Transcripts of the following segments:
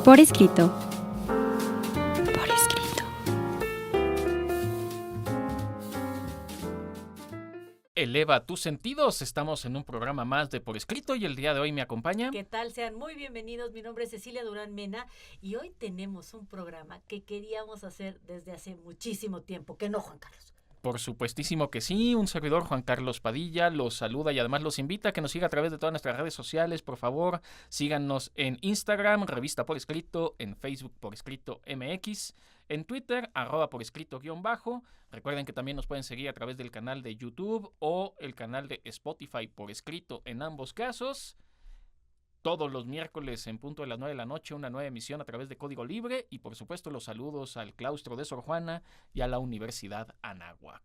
Por escrito. Por escrito. Eleva tus sentidos. Estamos en un programa más de Por Escrito y el día de hoy me acompaña. ¿Qué tal? Sean muy bienvenidos. Mi nombre es Cecilia Durán Mena y hoy tenemos un programa que queríamos hacer desde hace muchísimo tiempo. ¿Qué no, Juan Carlos? Por supuestísimo que sí, un servidor Juan Carlos Padilla los saluda y además los invita a que nos siga a través de todas nuestras redes sociales. Por favor, síganos en Instagram, Revista Por Escrito, en Facebook Por Escrito MX, en Twitter, @por escrito _. Recuerden que también nos pueden seguir a través del canal de YouTube o el canal de Spotify Por Escrito en ambos casos. Todos los miércoles en punto de las 9 de la noche, una nueva emisión a través de Código Libre y por supuesto los saludos al claustro de Sor Juana y a la Universidad Anáhuac.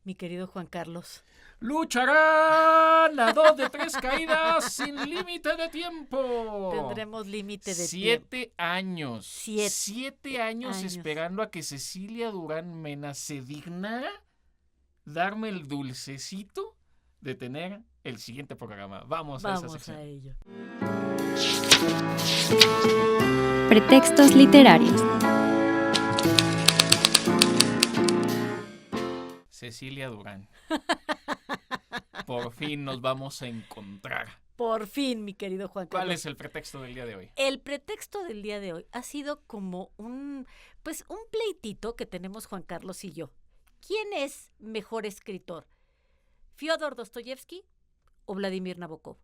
Mi querido Juan Carlos. Lucharán a 2 de 3 caídas sin límite de tiempo. Tendremos límite de 7 años. 7 7 años esperando a que Cecilia Durán Mena se dignara darme el dulcecito de tener el siguiente programa. Vamos a esa sección. A ello. Pretextos literarios. Cecilia Durán. Por fin nos vamos a encontrar. Por fin, mi querido Juan Carlos. ¿Cuál es el pretexto del día de hoy? El pretexto del día de hoy ha sido como un pleitito que tenemos Juan Carlos y yo. ¿Quién es mejor escritor? ¿Fyodor Dostoyevsky o Vladimir Nabokov?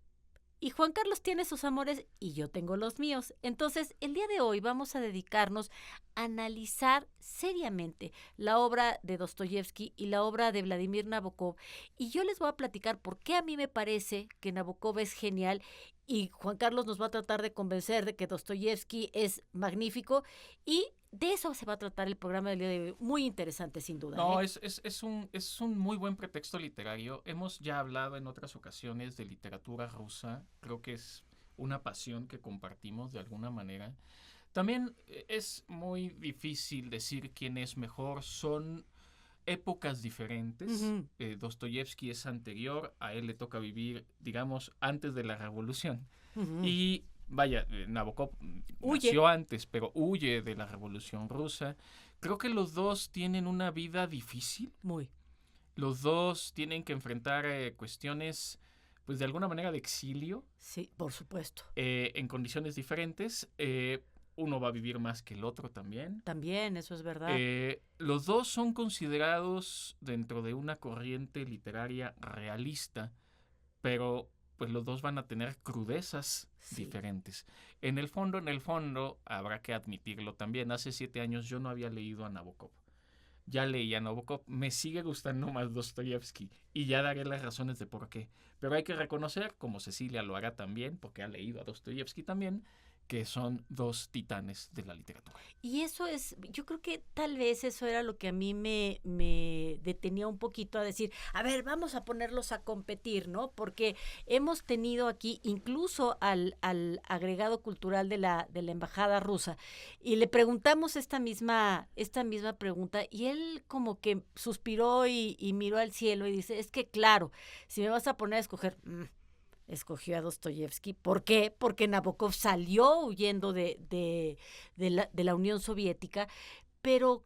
Y Juan Carlos tiene sus amores y yo tengo los míos. Entonces, el día de hoy vamos a dedicarnos a analizar seriamente la obra de Dostoyevsky y la obra de Vladimir Nabokov. Y yo les voy a platicar por qué a mí me parece que Nabokov es genial y Juan Carlos nos va a tratar de convencer de que Dostoyevsky es magnífico y de eso se va a tratar el programa del día de hoy. Muy interesante, sin duda. No, es un muy buen pretexto literario. Hemos ya hablado en otras ocasiones de literatura rusa. Creo que es una pasión que compartimos de alguna manera. También es muy difícil decir quién es mejor. Son épocas diferentes. Uh-huh. Dostoyevsky es anterior. A él le toca vivir, digamos, antes de la Revolución. Uh-huh. Y vaya, Nabokov nació antes, pero huye de la Revolución Rusa. Creo que los dos tienen una vida difícil. Muy. Los dos tienen que enfrentar cuestiones, pues de alguna manera de exilio. Sí, por supuesto. En condiciones diferentes. Uno va a vivir más que el otro también. También, eso es verdad. Los dos son considerados dentro de una corriente literaria realista, pero pues los dos van a tener crudezas diferentes. En el fondo, habrá que admitirlo también. Hace 7 años yo no había leído a Nabokov. Ya leí a Nabokov. Me sigue gustando más Dostoyevsky y ya daré las razones de por qué. Pero hay que reconocer, como Cecilia lo hará también, porque ha leído a Dostoyevsky también, que son dos titanes de la literatura. Y eso es, yo creo que tal vez eso era lo que a mí me detenía un poquito a decir, a ver, vamos a ponerlos a competir, ¿no? Porque hemos tenido aquí incluso al agregado cultural de la embajada rusa y le preguntamos esta misma pregunta y él como que suspiró y miró al cielo y dice, es que claro, si me vas a poner a escoger... escogió a Dostoyevsky. ¿Por qué? Porque Nabokov salió huyendo de la Unión Soviética, pero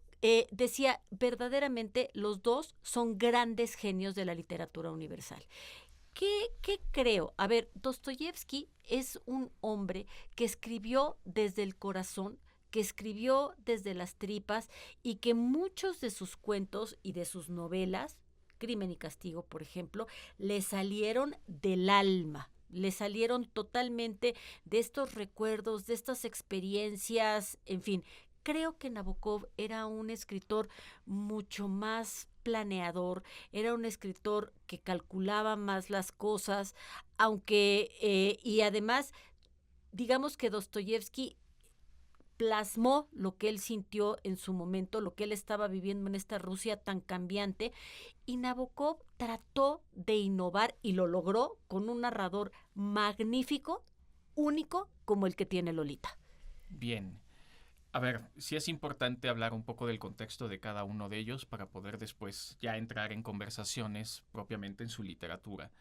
decía, verdaderamente los dos son grandes genios de la literatura universal. ¿Qué creo? A ver, Dostoyevsky es un hombre que escribió desde el corazón, que escribió desde las tripas y que muchos de sus cuentos y de sus novelas, Crimen y Castigo, por ejemplo, le salieron del alma, le salieron totalmente de estos recuerdos, de estas experiencias, en fin. Creo que Nabokov era un escritor mucho más planeador, era un escritor que calculaba más las cosas, aunque, y además, digamos que Dostoyevsky plasmó lo que él sintió en su momento, lo que él estaba viviendo en esta Rusia tan cambiante, y Nabokov trató de innovar y lo logró con un narrador magnífico, único, como el que tiene Lolita. Bien. A ver, sí es importante hablar un poco del contexto de cada uno de ellos para poder después ya entrar en conversaciones propiamente en su literatura.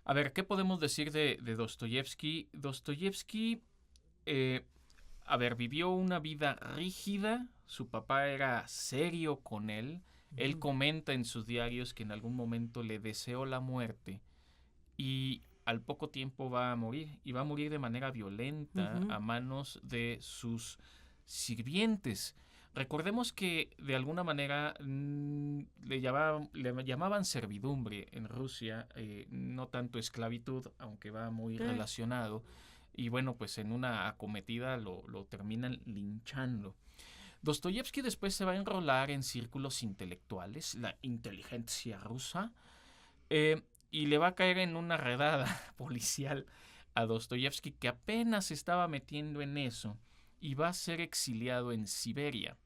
A ver, ¿qué podemos decir de Dostoyevsky? Dostoyevsky a ver, vivió una vida rígida, su papá era serio con él. Él comenta en sus diarios que en algún momento le deseó la muerte y al poco tiempo va a morir, y va a morir de manera violenta a manos de sus sirvientes. Recordemos que de alguna manera le llamaban servidumbre en Rusia, no tanto esclavitud, aunque va muy relacionado. Y bueno, pues en una acometida lo terminan linchando. Dostoyevsky después se va a enrolar en círculos intelectuales, la inteligencia rusa, y le va a caer en una redada policial a Dostoyevsky, que apenas se estaba metiendo en eso, y va a ser exiliado en Siberia.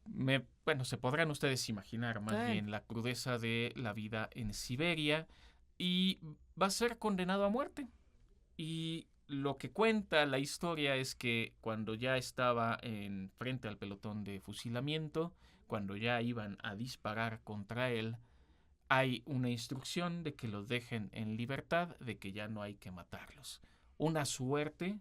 Bueno, se podrán ustedes imaginar más bien la crudeza de la vida en Siberia, y va a ser condenado a muerte. Y lo que cuenta la historia es que cuando ya estaba frente al pelotón de fusilamiento, cuando ya iban a disparar contra él, hay una instrucción de que los dejen en libertad, de que ya no hay que matarlos. Una suerte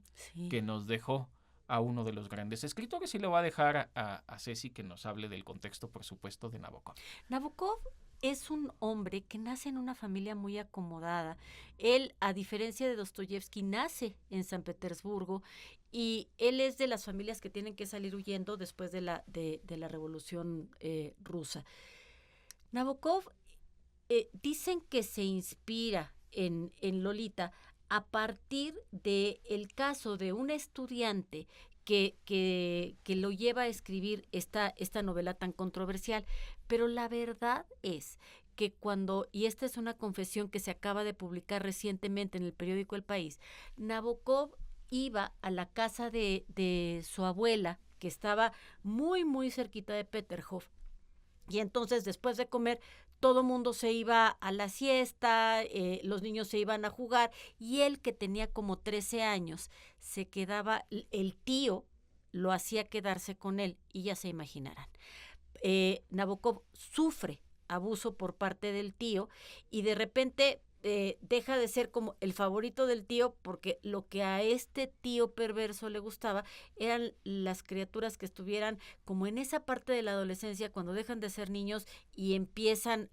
que nos dejó a uno de los grandes escritores, y le va a dejar a Ceci que nos hable del contexto, por supuesto, de Nabokov. Nabokov es un hombre que nace en una familia muy acomodada. Él, a diferencia de Dostoyevsky, nace en San Petersburgo, y él es de las familias que tienen que salir huyendo después de la Revolución Rusa. Nabokov dicen que se inspira en Lolita a partir del caso de un estudiante que lo lleva a escribir esta novela tan controversial. Pero la verdad es que y esta es una confesión que se acaba de publicar recientemente en el periódico El País, Nabokov iba a la casa de su abuela, que estaba muy, muy cerquita de Peterhof, y entonces después de comer todo mundo se iba a la siesta, los niños se iban a jugar, y él, que tenía como 13 años, se quedaba, el tío lo hacía quedarse con él, y ya se imaginarán. Nabokov sufre abuso por parte del tío, y de repente deja de ser como el favorito del tío, porque lo que a este tío perverso le gustaba eran las criaturas que estuvieran como en esa parte de la adolescencia, cuando dejan de ser niños y empiezan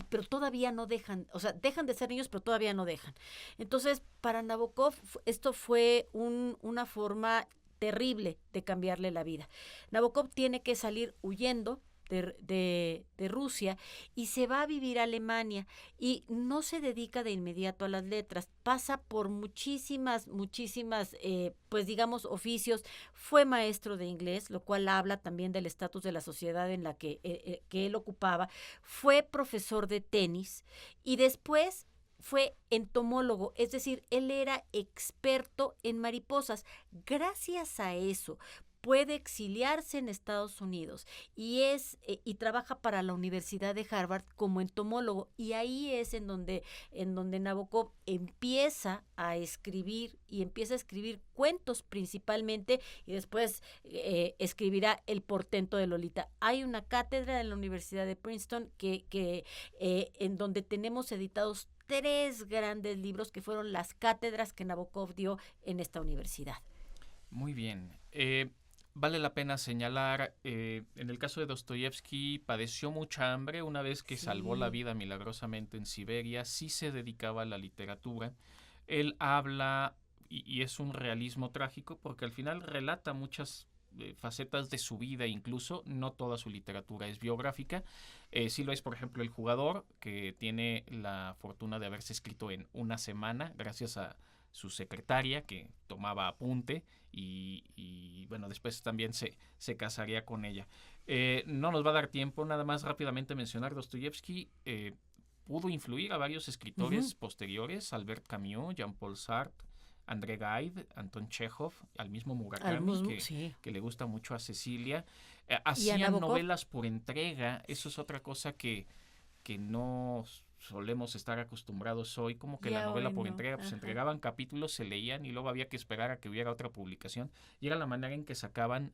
pero todavía no dejan, o sea, dejan de ser niños pero todavía no dejan. Entonces, para Nabokov esto fue una forma terrible de cambiarle la vida. Nabokov tiene que salir huyendo de Rusia, y se va a vivir a Alemania, y no se dedica de inmediato a las letras, pasa por muchísimas, pues digamos, oficios. Fue maestro de inglés, lo cual habla también del estatus de la sociedad en la que él ocupaba. Fue profesor de tenis, y después fue entomólogo, es decir, él era experto en mariposas. Gracias a eso puede exiliarse en Estados Unidos, y trabaja para la Universidad de Harvard como entomólogo, y ahí es en donde Nabokov empieza a escribir cuentos principalmente, y después escribirá El portento de Lolita. Hay una cátedra de la Universidad de Princeton en donde tenemos editados 3 grandes libros que fueron las cátedras que Nabokov dio en esta universidad. Muy bien. Vale la pena señalar, en el caso de Dostoyevsky, padeció mucha hambre una vez que salvó la vida milagrosamente en Siberia. Sí se dedicaba a la literatura. Él habla, y es un realismo trágico, porque al final relata muchas facetas de su vida, incluso no toda su literatura es biográfica. Sí lo es, por ejemplo, El jugador, que tiene la fortuna de haberse escrito en una semana gracias a su secretaria, que tomaba apunte, y bueno, después también se casaría con ella. No nos va a dar tiempo, nada más rápidamente mencionar. Dostoyevsky pudo influir a varios escritores posteriores: Albert Camus, Jean-Paul Sartre, André Gide, Anton Chekhov, al mismo Murakami, que le gusta mucho a Cecilia. Hacían novelas por entrega. Eso es otra cosa que no solemos estar acostumbrados hoy, como que la novela por entrega, pues se entregaban capítulos, se leían, y luego había que esperar a que hubiera otra publicación, y era la manera en que sacaban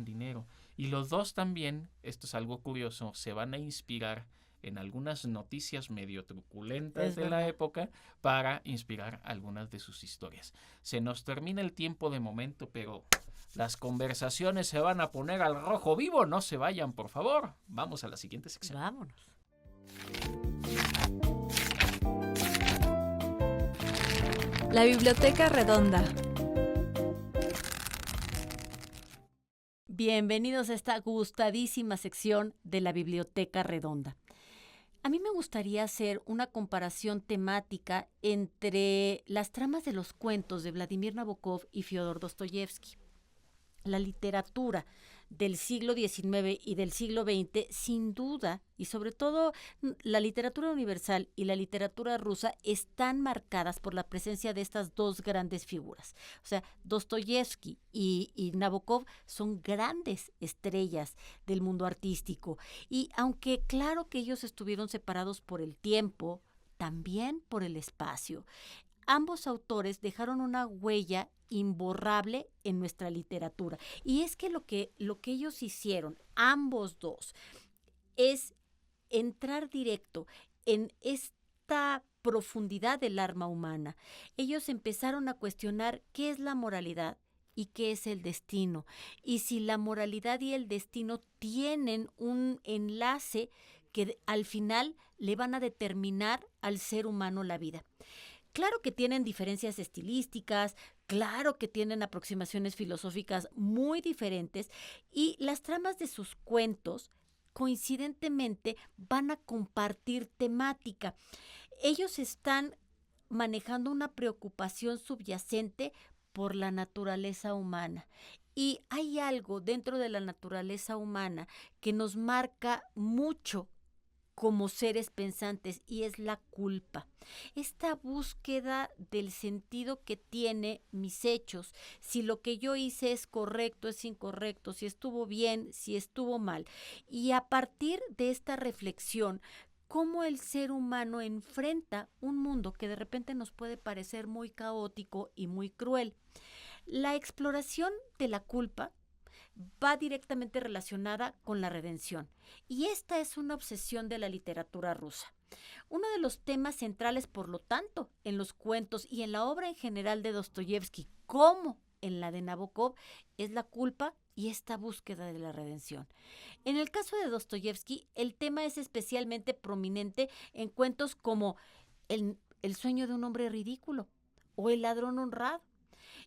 dinero. Y los dos también, esto es algo curioso, se van a inspirar en algunas noticias medio truculentas Es de la verdad. época para inspirar algunas de sus historias. Se nos termina el tiempo de momento, pero las conversaciones se van a poner al rojo vivo. No se vayan, por favor. Vamos a la siguiente sección. Vámonos. La Biblioteca Redonda. Bienvenidos a esta gustadísima sección de la Biblioteca Redonda. A mí me gustaría hacer una comparación temática entre las tramas de los cuentos de Vladimir Nabokov y Fyodor Dostoyevsky. La literatura del siglo XIX y del siglo XX, sin duda, y sobre todo la literatura universal y la literatura rusa, están marcadas por la presencia de estas dos grandes figuras. O sea, Dostoyevsky y Nabokov son grandes estrellas del mundo artístico. Y aunque claro que ellos estuvieron separados por el tiempo, también por el espacio, ambos autores dejaron una huella imborrable en nuestra literatura. Y es que lo que ellos hicieron, ambos dos, es entrar directo en esta profundidad del alma humana. Ellos empezaron a cuestionar qué es la moralidad y qué es el destino. Y si la moralidad y el destino tienen un enlace que al final le van a determinar al ser humano la vida. Claro que tienen diferencias estilísticas, claro que tienen aproximaciones filosóficas muy diferentes y las tramas de sus cuentos coincidentemente van a compartir temática. Ellos están manejando una preocupación subyacente por la naturaleza humana. Y hay algo dentro de la naturaleza humana que nos marca mucho como seres pensantes, y es la culpa. Esta búsqueda del sentido que tiene mis hechos, si lo que yo hice es correcto, es incorrecto, si estuvo bien, si estuvo mal. Y a partir de esta reflexión, cómo el ser humano enfrenta un mundo que de repente nos puede parecer muy caótico y muy cruel. La exploración de la culpa va directamente relacionada con la redención. Y esta es una obsesión de la literatura rusa. Uno de los temas centrales, por lo tanto, en los cuentos y en la obra en general de Dostoyevsky, como en la de Nabokov, es la culpa y esta búsqueda de la redención. En el caso de Dostoyevsky, el tema es especialmente prominente en cuentos como El sueño de un hombre ridículo o El ladrón honrado,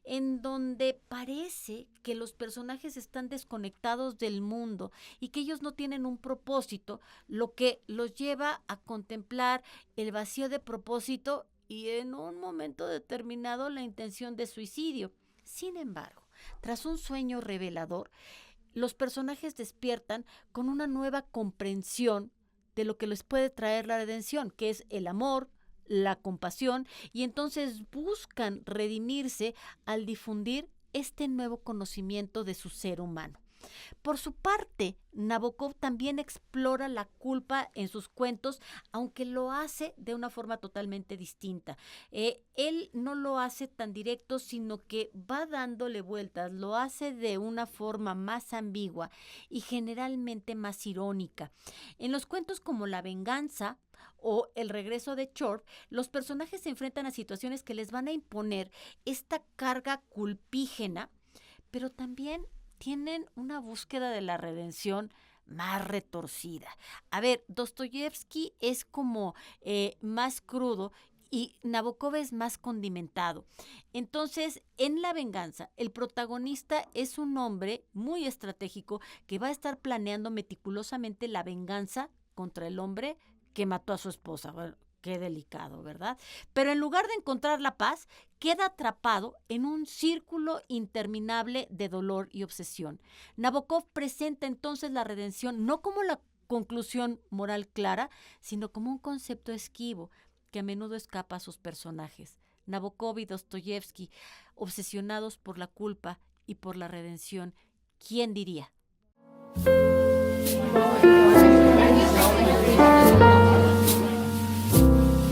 en donde parece que los personajes están desconectados del mundo y que ellos no tienen un propósito, lo que los lleva a contemplar el vacío de propósito y en un momento determinado la intención de suicidio. Sin embargo, tras un sueño revelador, los personajes despiertan con una nueva comprensión de lo que les puede traer la redención, que es el amor, la compasión, y entonces buscan redimirse al difundir este nuevo conocimiento de su ser humano. Por su parte, Nabokov también explora la culpa en sus cuentos, aunque lo hace de una forma totalmente distinta. Él no lo hace tan directo, sino que va dándole vueltas, lo hace de una forma más ambigua y generalmente más irónica. En los cuentos como La venganza o El regreso de Chorv, los personajes se enfrentan a situaciones que les van a imponer esta carga culpígena, pero también tienen una búsqueda de la redención más retorcida. A ver, Dostoyevsky es como más crudo y Nabokov es más condimentado. Entonces, en La venganza, el protagonista es un hombre muy estratégico que va a estar planeando meticulosamente la venganza contra el hombre que mató a su esposa. Bueno, qué delicado, ¿verdad? Pero en lugar de encontrar la paz, queda atrapado en un círculo interminable de dolor y obsesión. Nabokov presenta entonces la redención no como la conclusión moral clara, sino como un concepto esquivo que a menudo escapa a sus personajes. Nabokov y Dostoyevsky, obsesionados por la culpa y por la redención, ¿quién diría?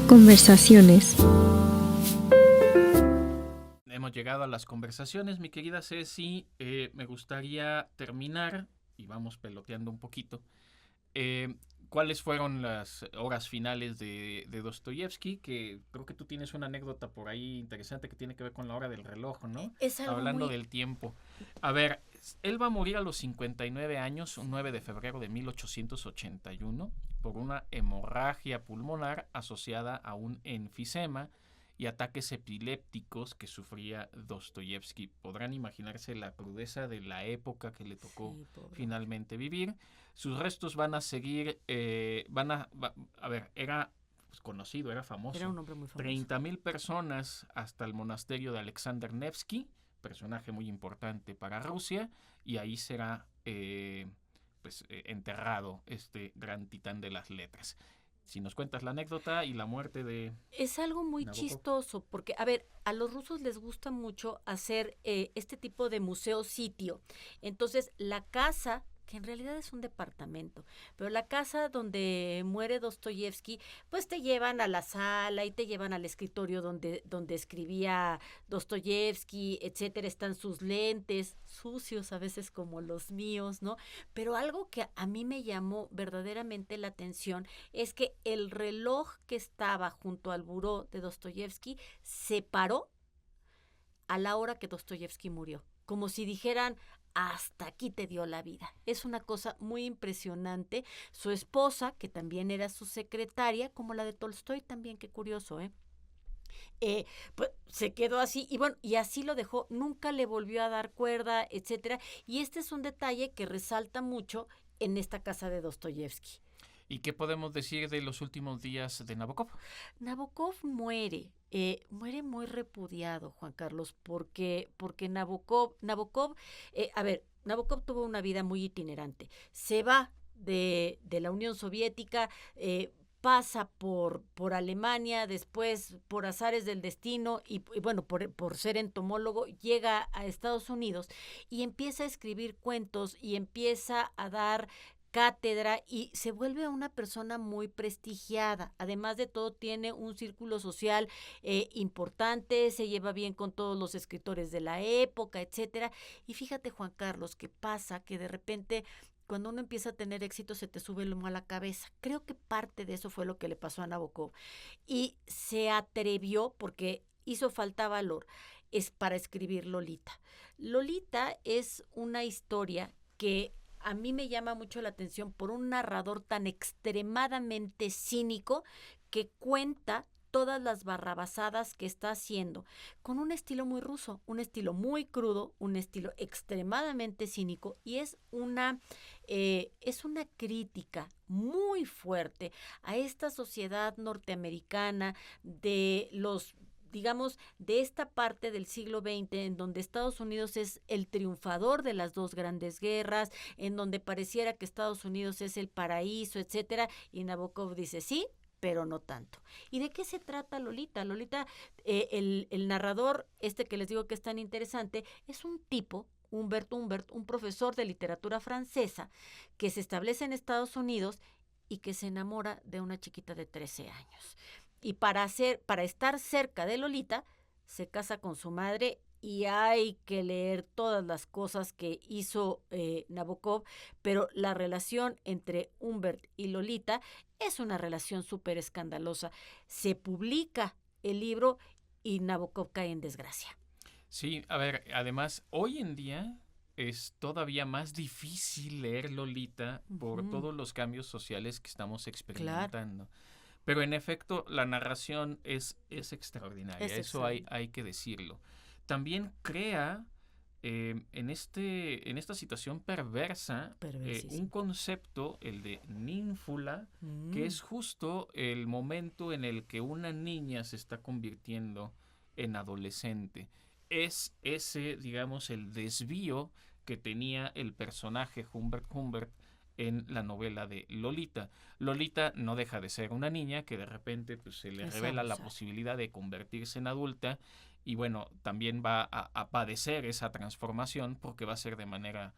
Conversaciones. Hemos llegado a las conversaciones, mi querida Ceci. Me gustaría terminar, y vamos peloteando un poquito, ¿Cuáles fueron las horas finales de Dostoyevsky? Que creo que tú tienes una anécdota por ahí interesante que tiene que ver con la hora del reloj, ¿no? Es algo Hablando muy... del tiempo. A ver, él va a morir a los 59 años, un 9 de febrero de 1881, por una hemorragia pulmonar asociada a un enfisema y ataques epilépticos que sufría Dostoyevsky. Podrán imaginarse la crudeza de la época que le tocó Sí, pobre. finalmente vivir. Sus restos van a seguir, a ver, era pues, conocido, era famoso. Era un hombre muy famoso. 30,000 personas hasta el monasterio de Alexander Nevsky, personaje muy importante para Rusia, y ahí será enterrado este gran titán de las letras. Si nos cuentas la anécdota y la muerte de... Es algo muy Nabokov. chistoso porque, a ver, a los rusos les gusta mucho hacer este tipo de museo-sitio. Entonces, la casa, que en realidad es un departamento, pero la casa donde muere Dostoyevsky, pues te llevan a la sala y te llevan al escritorio donde escribía Dostoyevsky, etcétera. Están sus lentes, sucios a veces como los míos, ¿no? Pero algo que a mí me llamó verdaderamente la atención es que el reloj que estaba junto al buró de Dostoyevsky se paró a la hora que Dostoyevsky murió, como si dijeran, hasta aquí te dio la vida. Es una cosa muy impresionante. Su esposa, que también era su secretaria, como la de Tolstoy también, qué curioso, pues se quedó así y bueno, y así lo dejó, nunca le volvió a dar cuerda, etcétera. Y este es un detalle que resalta mucho en esta casa de Dostoyevsky. ¿Y qué podemos decir de los últimos días de Nabokov? Nabokov muere muy repudiado, Juan Carlos, porque Nabokov, Nabokov tuvo una vida muy itinerante. Se va de la Unión Soviética, pasa por Alemania, después por azares del destino y bueno, por ser entomólogo, llega a Estados Unidos y empieza a escribir cuentos y empieza a dar cátedra y se vuelve una persona muy prestigiada. Además de todo, tiene un círculo social importante, se lleva bien con todos los escritores de la época, etcétera. Y fíjate, Juan Carlos, que pasa que de repente cuando uno empieza a tener éxito se te sube el humo a la cabeza. Creo que parte de eso fue lo que le pasó a Nabokov. Y se atrevió, porque hizo falta valor, es para escribir Lolita. Lolita es una historia que a mí me llama mucho la atención por un narrador tan extremadamente cínico que cuenta todas las barrabasadas que está haciendo, con un estilo muy ruso, un estilo muy crudo, un estilo extremadamente cínico, y es una crítica muy fuerte a esta sociedad norteamericana de los, digamos, de esta parte del siglo XX en donde Estados Unidos es el triunfador de las dos grandes guerras, en donde pareciera que Estados Unidos es el paraíso, etcétera, y Nabokov dice sí, pero no tanto. ¿Y de qué se trata Lolita? Lolita, el narrador, que les digo que es tan interesante, es un tipo, Humbert, un profesor de literatura francesa, que se establece en Estados Unidos y que se enamora de una chiquita de 13 años. Y para estar cerca de Lolita, se casa con su madre y hay que leer todas las cosas que hizo Nabokov, pero la relación entre Humbert y Lolita es una relación súper escandalosa. Se publica el libro y Nabokov cae en desgracia. Sí, a ver, además, hoy en día es todavía más difícil leer Lolita por todos los cambios sociales que estamos experimentando. Claro. Pero en efecto, la narración es extraordinaria, eso hay que decirlo. También crea en esta situación perversa un concepto, el de ninfula, que es justo el momento en el que una niña se está convirtiendo en adolescente. Es ese, digamos, el desvío que tenía el personaje Humbert en la novela de Lolita. Lolita no deja de ser una niña que de repente pues, se le revela la posibilidad de convertirse en adulta y bueno, también va a padecer esa transformación porque va a ser de manera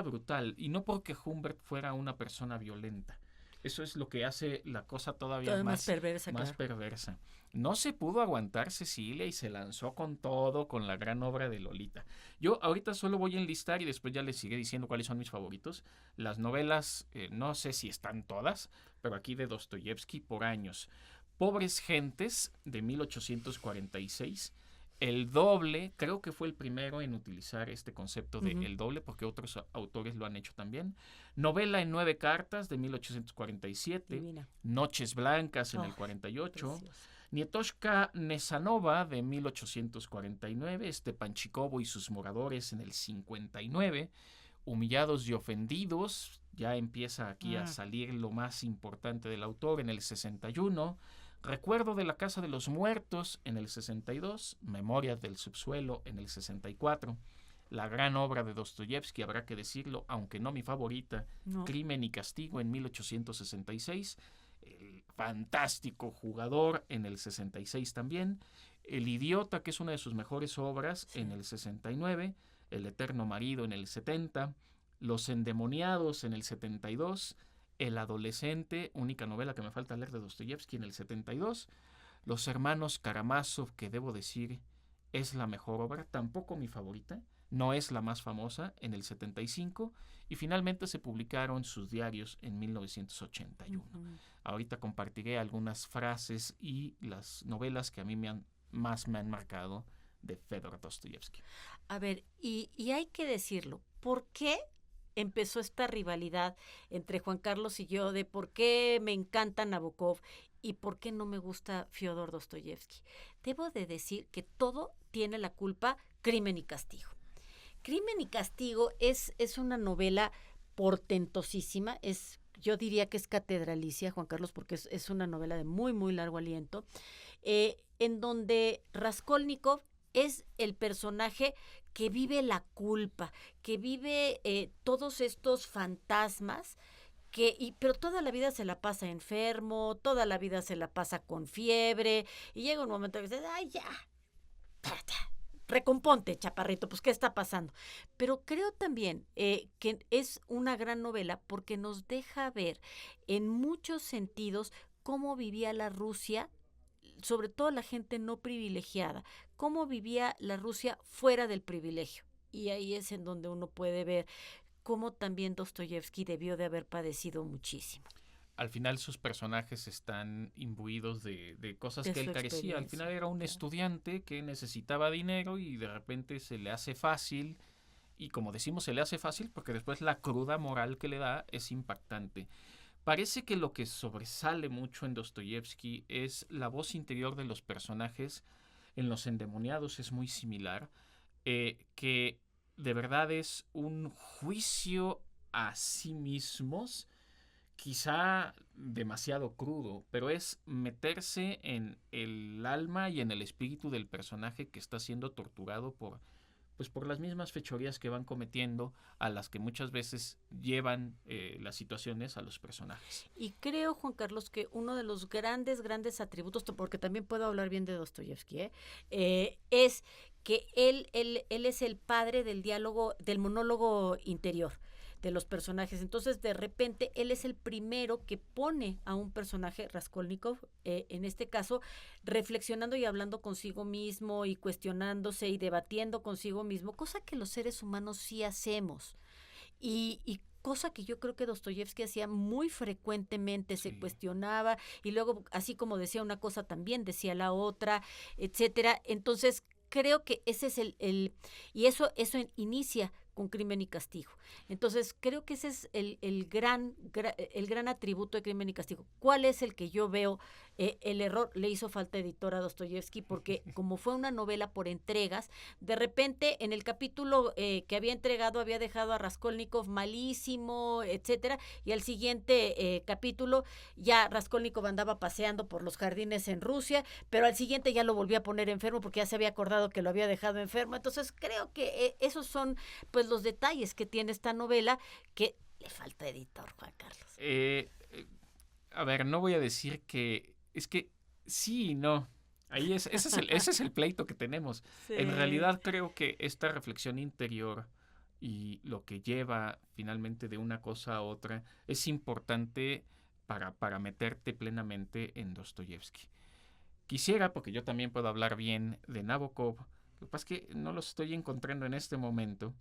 brutal y no porque Humbert fuera una persona violenta. Eso es lo que hace la cosa todavía Todavía más perversa, más claro. perversa. No se pudo aguantar Cecilia y se lanzó con todo con la gran obra de Lolita. Yo ahorita solo voy a enlistar y después ya les sigue diciendo cuáles son mis favoritos. Las novelas, no sé si están todas, pero aquí de Dostoyevsky por años. Pobres Gentes, de 1846. El doble, creo que fue el primero en utilizar este concepto de el doble, porque otros autores lo han hecho también. Novela en 9 cartas, de 1847. Divina. Noches Blancas, en el Oh, 48. preciosa. Nietoshka Nesanova, de 1849. Stepanchikovo y sus moradores, en el 59. Humillados y ofendidos, ya empieza aquí a salir lo más importante del autor, en el 61. Recuerdo de la Casa de los Muertos, en el 62. Memorias del Subsuelo, en el 64. La gran obra de Dostoyevsky, habrá que decirlo, aunque no mi favorita, No. Crimen y Castigo, en 1866. El fantástico Jugador, en el 66 también. El Idiota, que es una de sus mejores obras, Sí. en el 69. El Eterno Marido, en el 70. Los Endemoniados, en el 72. El Adolescente, única novela que me falta leer de Dostoyevsky, en el 72. Los Hermanos Karamazov, que debo decir es la mejor obra, tampoco mi favorita, no es la más famosa, en el 75. Y finalmente se publicaron sus diarios en 1981. Ahorita compartiré algunas frases y las novelas que a mí me han marcado de Fedor Dostoyevsky. A ver, y hay que decirlo, ¿por qué empezó esta rivalidad entre Juan Carlos y yo de por qué me encanta Nabokov y por qué no me gusta Fyodor Dostoyevsky? Debo de decir que todo tiene la culpa Crimen y Castigo. Crimen y Castigo es una novela portentosísima, yo diría que es catedralicia, Juan Carlos, porque es una novela de muy, muy largo aliento, en donde Raskolnikov es el personaje que vive la culpa, que vive todos estos fantasmas, pero toda la vida se la pasa enfermo, toda la vida se la pasa con fiebre, y llega un momento que dices, ¡ay, ya! Recomponte, chaparrito, pues ¿qué está pasando? Pero creo también que es una gran novela porque nos deja ver en muchos sentidos cómo vivía la Rusia, sobre todo la gente no privilegiada, cómo vivía la Rusia fuera del privilegio. Y ahí es en donde uno puede ver cómo también Dostoyevsky debió de haber padecido muchísimo. Al final sus personajes están imbuidos de cosas De que él su carecía. Al final era un claro. estudiante que necesitaba dinero y de repente se le hace fácil. Y como decimos, se le hace fácil porque después la cruda moral que le da es impactante. Parece que lo que sobresale mucho en Dostoyevsky es la voz interior de los personajes. En Los Endemoniados es muy similar, que de verdad es un juicio a sí mismos, quizá demasiado crudo, pero es meterse en el alma y en el espíritu del personaje que está siendo torturado por las mismas fechorías que van cometiendo, a las que muchas veces llevan las situaciones a los personajes. Y creo, Juan Carlos, que uno de los grandes atributos, porque también puedo hablar bien de Dostoyevsky, es que él es el padre del diálogo, del monólogo interior de los personajes. Entonces, de repente, él es el primero que pone a un personaje, Raskolnikov, en este caso, reflexionando y hablando consigo mismo y cuestionándose y debatiendo consigo mismo, cosa que los seres humanos sí hacemos. Y cosa que yo creo que Dostoyevsky hacía muy frecuentemente, se cuestionaba y luego, así como decía una cosa, también decía la otra, etcétera. Entonces, creo que ese es y eso inicia con Crimen y Castigo. Entonces, creo que ese es el gran atributo de Crimen y Castigo. ¿Cuál es el que yo veo? El error, le hizo falta editor a Dostoyevsky, porque como fue una novela por entregas, de repente en el capítulo que había entregado había dejado a Raskolnikov malísimo, etcétera, y al siguiente capítulo ya Raskolnikov andaba paseando por los jardines en Rusia, pero al siguiente ya lo volvió a poner enfermo porque ya se había acordado que lo había dejado enfermo. Entonces creo que esos son pues los detalles que tiene esta novela, que le falta editor, Juan Carlos. A ver, no voy a decir que es que sí y no. Ahí ese es el pleito que tenemos. Sí. En realidad creo que esta reflexión interior y lo que lleva finalmente de una cosa a otra es importante para meterte plenamente en Dostoyevsky. Quisiera, porque yo también puedo hablar bien de Nabokov, lo que pasa es que no los estoy encontrando en este momento.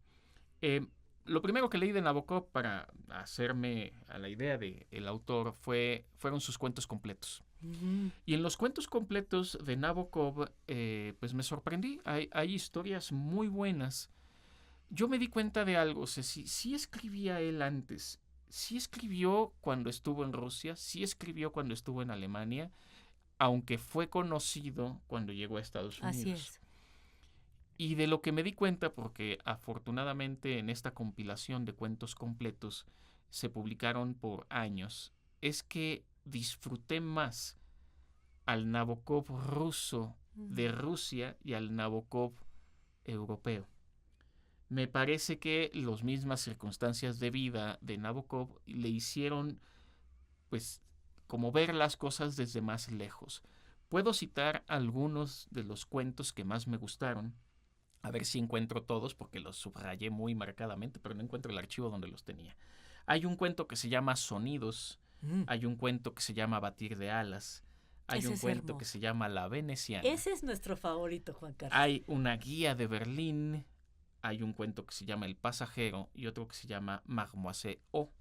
Lo primero que leí de Nabokov para hacerme a la idea del autor fueron sus cuentos completos. Ujú. Y en los cuentos completos de Nabokov, pues me sorprendí. Hay historias muy buenas. Yo me di cuenta de algo. O sea, sí escribía él antes. Sí escribió cuando estuvo en Rusia. Sí escribió cuando estuvo en Alemania. Aunque fue conocido cuando llegó a Estados Unidos. Así es. Y de lo que me di cuenta, porque afortunadamente en esta compilación de cuentos completos se publicaron por años, es que disfruté más al Nabokov ruso de Rusia y al Nabokov europeo. Me parece que las mismas circunstancias de vida de Nabokov le hicieron, pues, como ver las cosas desde más lejos. Puedo citar algunos de los cuentos que más me gustaron. A ver si encuentro todos, porque los subrayé muy marcadamente, pero no encuentro el archivo donde los tenía. Hay un cuento que se llama Sonidos, hay un cuento que se llama Batir de alas, hay Ese un es cuento hermoso. que se llama La Veneciana, Ese es nuestro favorito, Juan Carlos. hay una guía de Berlín, hay un cuento que se llama El pasajero y otro que se llama Mademoiselle O.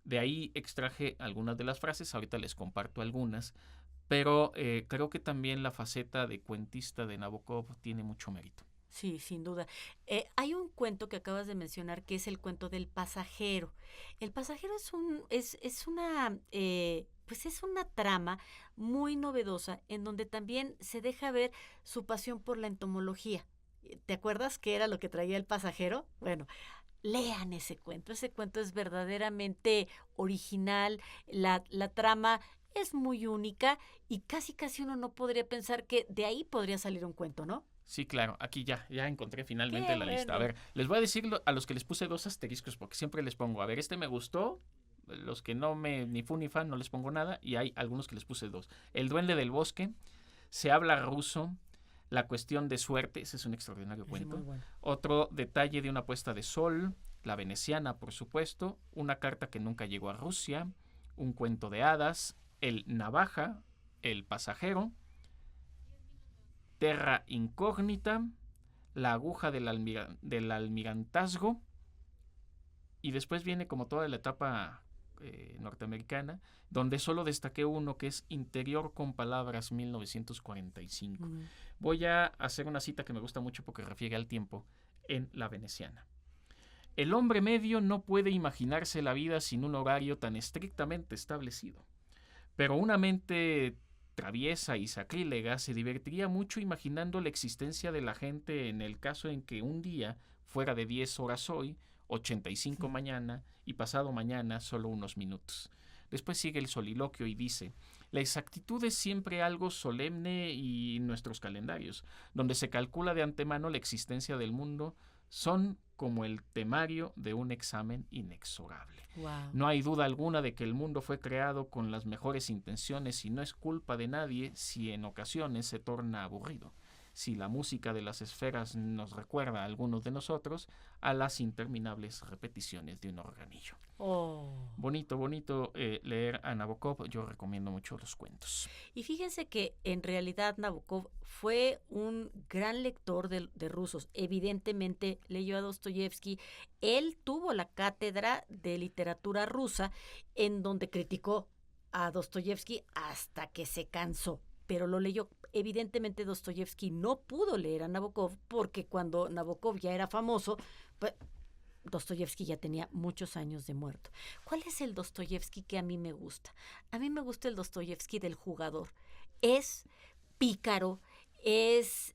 De ahí extraje algunas de las frases, ahorita les comparto algunas, pero creo que también la faceta de cuentista de Nabokov tiene mucho mérito. Sí, sin duda. Hay un cuento que acabas de mencionar que es el cuento del pasajero. El pasajero es una pues es una trama muy novedosa en donde también se deja ver su pasión por la entomología. ¿Te acuerdas qué era lo que traía el pasajero? Bueno, lean ese cuento. Ese cuento es verdaderamente original. La trama es muy única y casi uno no podría pensar que de ahí podría salir un cuento, ¿no? Sí, claro, aquí ya encontré finalmente Qué la lista. A bueno. ver, les voy a decir a los que les puse 2 asteriscos porque siempre les pongo, a ver, este me gustó, los que no ni fu ni fan no les pongo nada y hay algunos que les puse 2. El duende del bosque, se habla ruso, la cuestión de suerte, ese es un extraordinario Ese cuento. muy bueno. Otro detalle de una puesta de sol, la veneciana, por supuesto, una carta que nunca llegó a Rusia, un cuento de hadas, el navaja, el pasajero, Terra Incógnita, La aguja del almirantazgo, y después viene como toda la etapa norteamericana, donde solo destaqué uno que es Interior con Palabras, 1945. Voy a hacer una cita que me gusta mucho porque refiere al tiempo en La Veneciana. El hombre medio no puede imaginarse la vida sin un horario tan estrictamente establecido, pero una mente traviesa y sacrílega se divertiría mucho imaginando la existencia de la gente en el caso en que un día fuera de 10 horas hoy, 85 mañana y pasado mañana solo unos minutos. Después sigue el soliloquio y dice: la exactitud es siempre algo solemne y nuestros calendarios, donde se calcula de antemano la existencia del mundo, son como el temario de un examen inexorable. Wow. No hay duda alguna de que el mundo fue creado con las mejores intenciones y no es culpa de nadie si en ocasiones se torna aburrido. Si la música de las esferas nos recuerda a algunos de nosotros a las interminables repeticiones de un organillo. Oh. Bonito leer a Nabokov. Yo recomiendo mucho los cuentos. Y fíjense que en realidad Nabokov fue un gran lector de rusos. Evidentemente leyó a Dostoyevsky. Él tuvo la cátedra de literatura rusa en donde criticó a Dostoyevsky hasta que se cansó, pero lo leyó. Evidentemente Dostoyevsky no pudo leer a Nabokov porque cuando Nabokov ya era famoso, pues Dostoyevsky ya tenía muchos años de muerto. ¿Cuál es el Dostoyevsky que a mí me gusta? A mí me gusta el Dostoyevsky del jugador. Es pícaro, es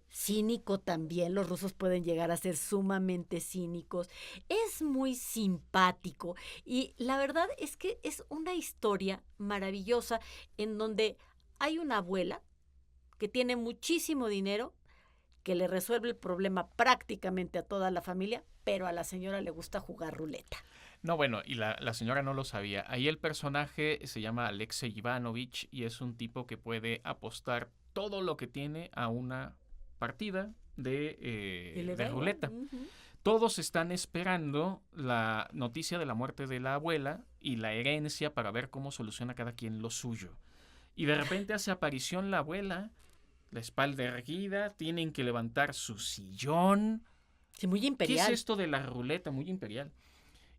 cínico también. Los rusos pueden llegar a ser sumamente cínicos. Es muy simpático y la verdad es que es una historia maravillosa en donde hay una abuela que tiene muchísimo dinero, que le resuelve el problema prácticamente a toda la familia, pero a la señora le gusta jugar ruleta. No, bueno, y la señora no lo sabía. Ahí el personaje se llama Alexei Ivanovich y es un tipo que puede apostar todo lo que tiene a una partida de ruleta. Uh-huh. Todos están esperando la noticia de la muerte de la abuela y la herencia para ver cómo soluciona cada quien lo suyo. Y de repente hace aparición la abuela, la espalda erguida, tienen que levantar su sillón. Sí, muy imperial. ¿Qué es esto de la ruleta? Muy imperial.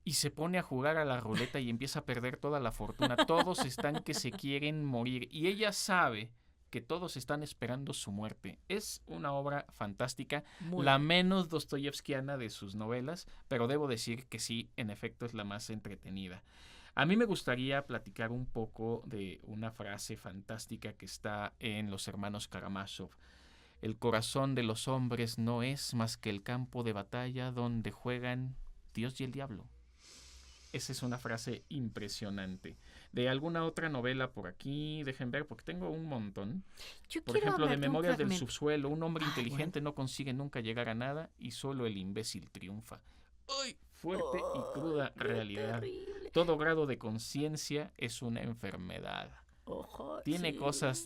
Y se pone a jugar a la ruleta y empieza a perder toda la fortuna. Todos están que se quieren morir. Y ella sabe que todos están esperando su muerte. Es una obra fantástica, Muy la menos dostoyevskiana de sus novelas, pero debo decir que sí, en efecto, es la más entretenida. A mí me gustaría platicar un poco de una frase fantástica que está en Los hermanos Karamazov. El corazón de los hombres no es más que el campo de batalla donde juegan Dios y el diablo. Esa es una frase impresionante. De alguna otra novela por aquí, dejen ver, porque tengo un montón. Yo Por quiero ejemplo, de hablar un Memorias del fragmento. subsuelo, un hombre Ay, inteligente bueno. no consigue nunca llegar a nada y solo el imbécil triunfa. ¡Ay! Fuerte y Ay, cruda qué realidad. terrible. Todo grado de conciencia es una enfermedad. Ojo, Tiene sí, cosas...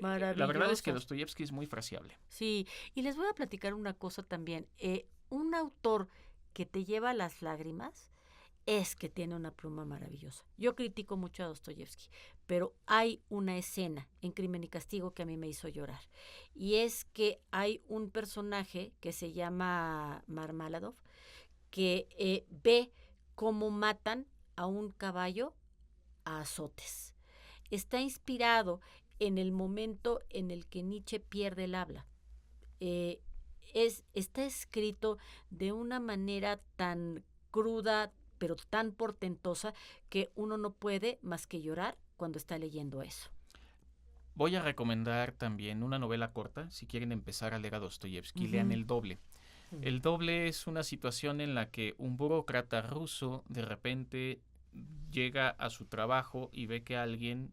la verdad es que maravillosas. Dostoyevsky es muy fraseable. Sí, y les voy a platicar una cosa también. Un autor que te lleva a las lágrimas es que tiene una pluma maravillosa. Yo critico mucho a Dostoyevsky, pero hay una escena en Crimen y Castigo que a mí me hizo llorar. Y es que hay un personaje que se llama Marmaladov que ve cómo matan a un caballo a azotes. Está inspirado en el momento en el que Nietzsche pierde el habla. Está escrito de una manera tan cruda, pero tan portentosa, que uno no puede más que llorar cuando está leyendo eso. Voy a recomendar también una novela corta. Si quieren empezar a leer a Dostoyevsky, lean El Doble. El Doble es una situación en la que un burócrata ruso de repente llega a su trabajo y ve que alguien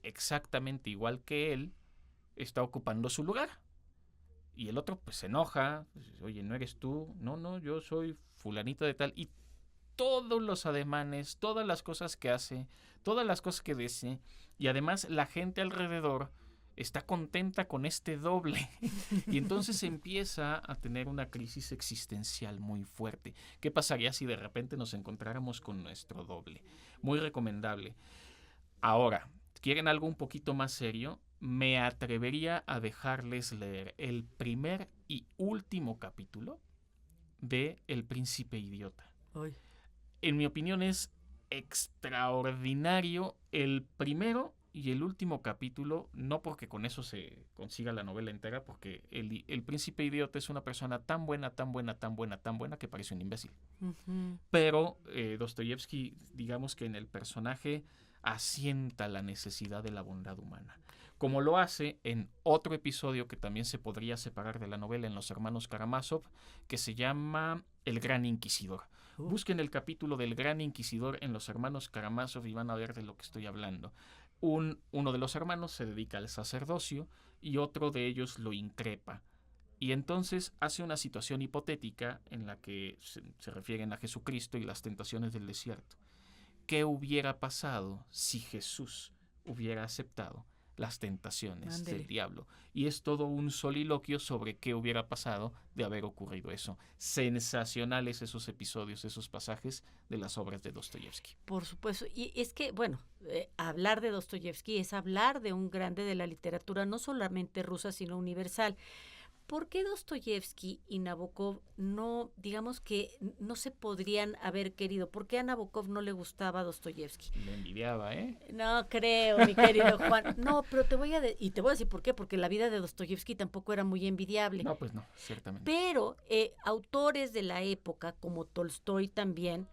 exactamente igual que él está ocupando su lugar. Y el otro pues se enoja, oye, ¿no eres tú? No, yo soy fulanito de tal. Y todos los ademanes, todas las cosas que hace, todas las cosas que dice, y además la gente alrededor está contenta con este doble. Y entonces empieza a tener una crisis existencial muy fuerte. ¿Qué pasaría si de repente nos encontráramos con nuestro doble? Muy recomendable. Ahora, ¿quieren algo un poquito más serio? Me atrevería a dejarles leer el primer y último capítulo de El Príncipe Idiota. Ay. En mi opinión es extraordinario el primero y el último capítulo, no porque con eso se consiga la novela entera, porque el Príncipe Idiota es una persona tan buena que parece un imbécil. Uh-huh. Pero Dostoyevsky, digamos que en el personaje asienta la necesidad de la bondad humana, como lo hace en otro episodio que también se podría separar de la novela en Los hermanos Karamazov, que se llama El Gran Inquisidor. Busquen el capítulo del Gran Inquisidor en Los hermanos Karamazov y van a ver de lo que estoy hablando. Uno de los hermanos se dedica al sacerdocio y otro de ellos lo increpa. Y entonces hace una situación hipotética en la que se refieren a Jesucristo y las tentaciones del desierto. ¿Qué hubiera pasado si Jesús hubiera aceptado las tentaciones del diablo? Y es todo un soliloquio sobre qué hubiera pasado de haber ocurrido eso. Sensacionales esos episodios, esos pasajes de las obras de Dostoyevsky. Por supuesto. Y es que, bueno, hablar de Dostoyevsky es hablar de un grande de la literatura, no solamente rusa, sino universal. ¿Por qué Dostoyevsky y Nabokov no, digamos que no se podrían haber querido? ¿Por qué a Nabokov no le gustaba Dostoyevsky? Le envidiaba, ¿eh? No creo, mi querido Juan. No, pero te voy a decir por qué, porque la vida de Dostoyevsky tampoco era muy envidiable. No, pues no, ciertamente. Pero autores de la época, como Tolstoy también,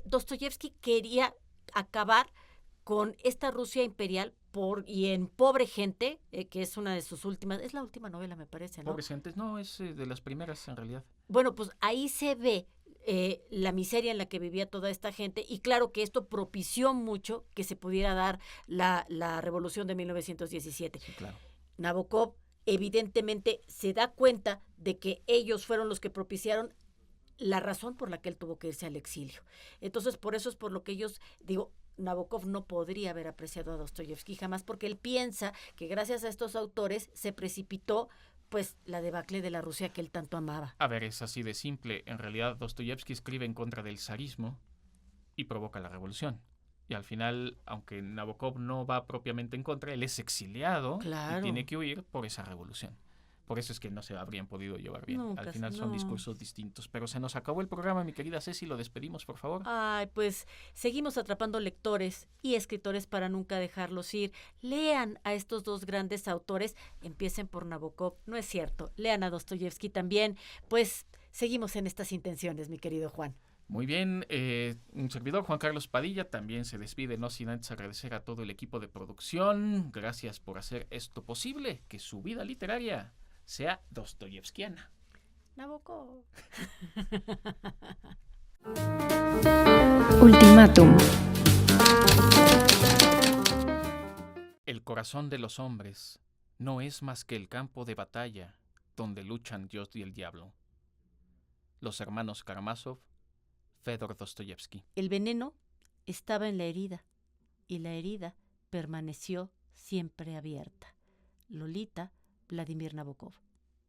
Dostoyevsky quería acabar con esta Rusia imperial y en Pobre Gente, que es una de sus últimas, es la última novela me parece, ¿no? Pobres Gentes, no, es de las primeras en realidad. Bueno, pues ahí se ve la miseria en la que vivía toda esta gente y claro que esto propició mucho que se pudiera dar la revolución de 1917. Sí, claro. Nabokov evidentemente se da cuenta de que ellos fueron los que propiciaron la razón por la que él tuvo que irse al exilio. Entonces, por eso es por lo que ellos, Nabokov no podría haber apreciado a Dostoyevsky jamás, porque él piensa que gracias a estos autores se precipitó pues la debacle de la Rusia que él tanto amaba. A ver, es así de simple. En realidad, Dostoyevsky escribe en contra del zarismo y provoca la revolución. Y al final, aunque Nabokov no va propiamente en contra, él es exiliado Claro. y tiene que huir por esa revolución. Por eso es que no se habrían podido llevar bien. Nunca, Al final son no. discursos distintos. Pero se nos acabó el programa, mi querida Ceci. Lo despedimos, por favor. Ay, pues seguimos atrapando lectores y escritores para nunca dejarlos ir. Lean a estos dos grandes autores, empiecen por Nabokov, no es cierto, lean a Dostoyevsky también, pues seguimos en estas intenciones, mi querido Juan. Muy bien, un servidor, Juan Carlos Padilla, también se despide, no sin antes agradecer a todo el equipo de producción. Gracias por hacer esto posible, que su vida literaria sea dostoyevskiana. Nabokov. Ultimátum. El corazón de los hombres no es más que el campo de batalla donde luchan Dios y el diablo. Los hermanos Karamazov, Fedor Dostoyevsky. El veneno estaba en la herida y la herida permaneció siempre abierta. Lolita, Vladimir Nabokov.